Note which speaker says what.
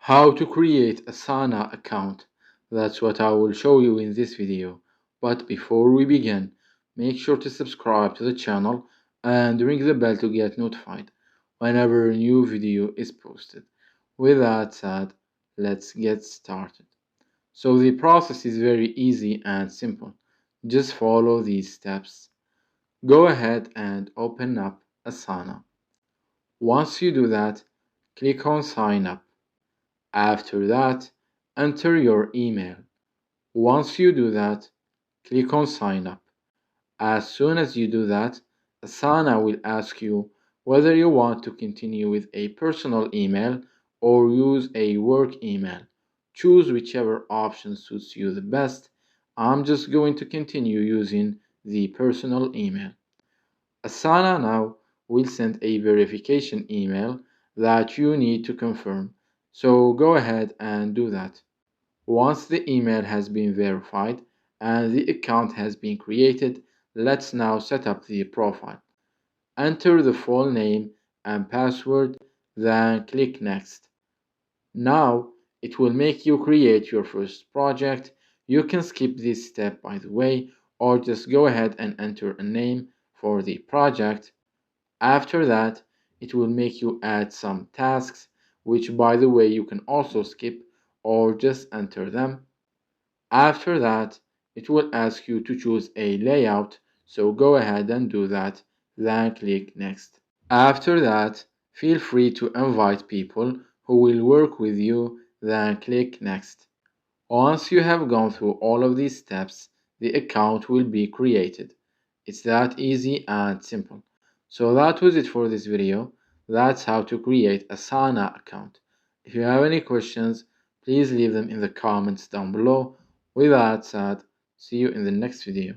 Speaker 1: How to create Asana account. That's what I will show you in this video. But before we begin, make sure to subscribe to the channel and ring the bell to get notified whenever a new video is posted. With that said, let's get started. So the process is very easy and simple. Just follow these steps. Go ahead and open up Asana. Once you do that, click on sign up. After that, enter your email. Once you do that, click on sign up. As soon as you do that, Asana will ask you whether you want to continue with a personal email or use a work email. Choose whichever option suits you the best. I'm just going to continue using the personal email. Asana now will send a verification email that you need to confirm. So go ahead and do that. Once the email has been verified and the account has been created, let's now set up the profile. Enter the full name and password, then click Next. Now it will make you create your first project. You can skip this step, by the way, or just go ahead and enter a name for the project. After that, it will make you add some tasks, which by the way you can also skip or just enter them. After that, it will ask you to choose a layout, so go ahead and do that, then click Next. After that, feel free to invite people who will work with you, then click Next. Once you have gone through all of these steps, the account will be created. It's that easy and simple. So that was it for this video. That's how to create a Asana account. If you have any questions, please leave them in the comments down below. With that said, see you in the next video.